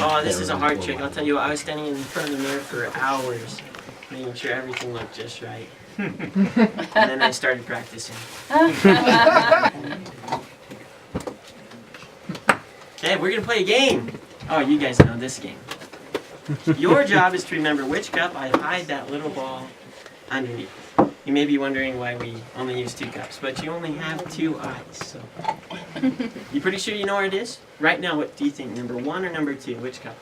Oh, this is a hard trick. I'll tell you what, I was standing in front of the mirror for hours, making sure everything looked just right. And then I started practicing. Okay, we're going to play a game. Oh, you guys know this game. Your job is to remember which cup I hide that little ball underneath. You may be wondering why we only use 2 cups, but you only have 2 eyes. So. You pretty sure you know where it is? Right now, what do you think? Number 1 or number 2? Which cup?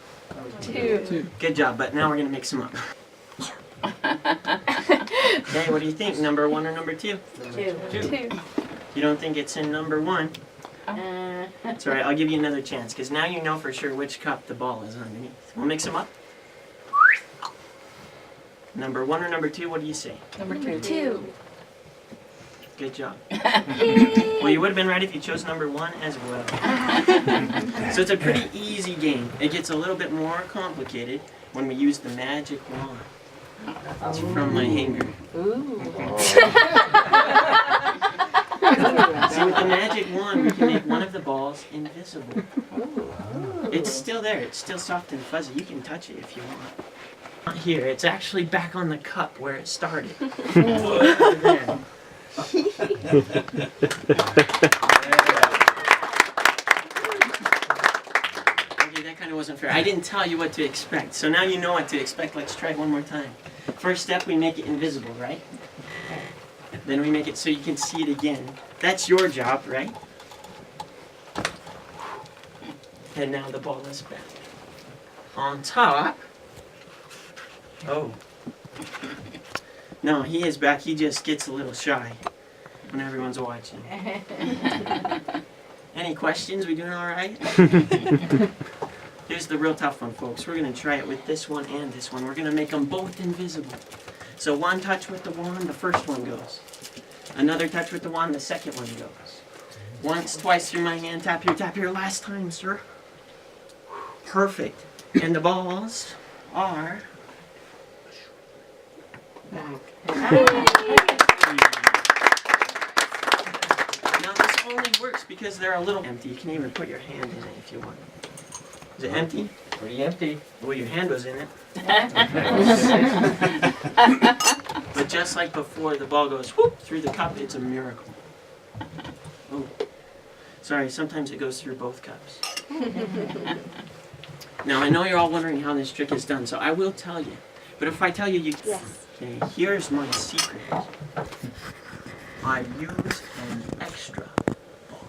2. Good job, but now we're going to mix them up. Okay, what do you think? Number 1 or number 2? 2. You don't think it's in number 1? It's alright, I'll give you another chance, because now you know for sure which cup the ball is underneath. We'll mix them up. Number 1 or number 2, what do you say? Number 2. Good job. Well, you would have been right if you chose number 1 as well. So it's a pretty easy game. It gets a little bit more complicated when we use the magic wand. It's from my hanger. See, with the magic wand, we can make one of the balls invisible. It's still there. It's still soft and fuzzy. You can touch it if you want. Not here. It's actually back on the cup where it started. There. Okay, that kind of wasn't fair. I didn't tell you what to expect. So now you know what to expect. Let's try it one more time. First step, we make it invisible, right? Then we make it so you can see it again. That's your job, right? And now the ball is back. On top. Oh. No, he is back. He just gets a little shy when everyone's watching. Any questions? We doing all right? Here's the real tough one, folks. We're going to try it with this one and this one. We're going to make them both invisible. So one touch with the wand, the first one goes. Another touch with the wand, the second one goes. Once, twice through my hand. Tap here. Last time, sir. Perfect. And the balls are... back. Now this only works because they're a little empty. You can even put your hand in it if you want. Is it empty? Pretty empty. Well, your hand was in it. But just like before, the ball goes whoop through the cup. It's a miracle. Oh, sorry. Sometimes it goes through both cups. Now I know you're all wondering how this trick is done, so I will tell you. But if I tell you, Yes. Okay, here's my secret. I use an extra ball.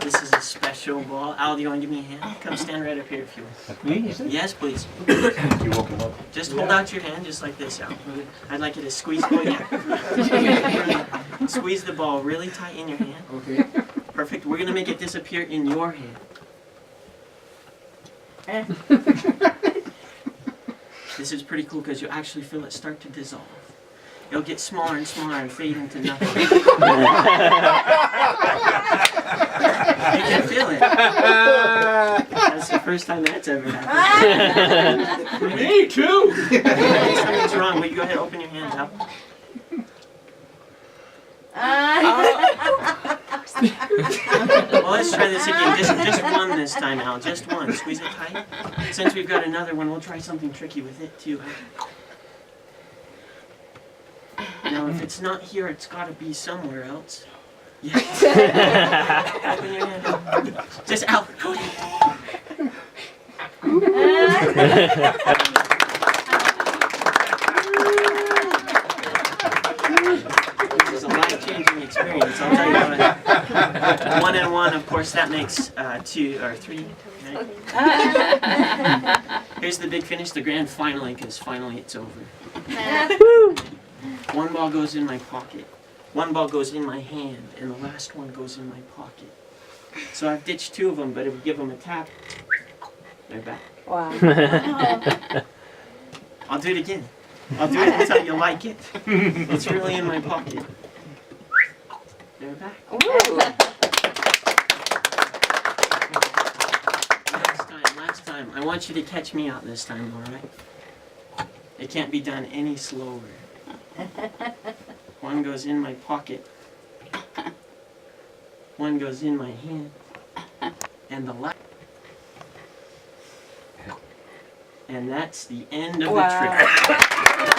This is a special ball. Al, do you want to give me a hand? Come stand right up here if you want. Me? Yes, please. You woke him up. Just hold out your hand just like this, Al. I'd like you to squeeze. Oh, yeah. Squeeze the ball really tight in your hand. Okay. Perfect. We're going to make it disappear in your hand. This is pretty cool because you'll actually feel it start to dissolve. It'll get smaller and smaller and fade into nothing. You can feel it. That's the first time that's ever happened. Me too! Something's wrong. Will you go ahead and open your hands up? Well, let's try this again. Just one this time, Al. Just one. Squeeze it tight. Since we've got another one, we'll try something tricky with it, too. Now, if it's not here, it's got to be somewhere else. Yes. Open your hand up. Just out. Go ahead. This is a life-changing experience, I'll tell you what. 1 and 1, of course, that makes 2 or 3. Right? Here's the big finish, the grand finale, because finally it's over. One ball goes in my pocket. One ball goes in my hand, and the last one goes in my pocket. So I've ditched 2 of them, but if we give them a tap, they're back. Wow. I'll do it again. I'll do it until you like it. It's really in my pocket. They're back. Last time. I want you to catch me out this time, all right? It can't be done any slower. One goes in my pocket. One goes in my hand. And the last. And that's the end of the trick.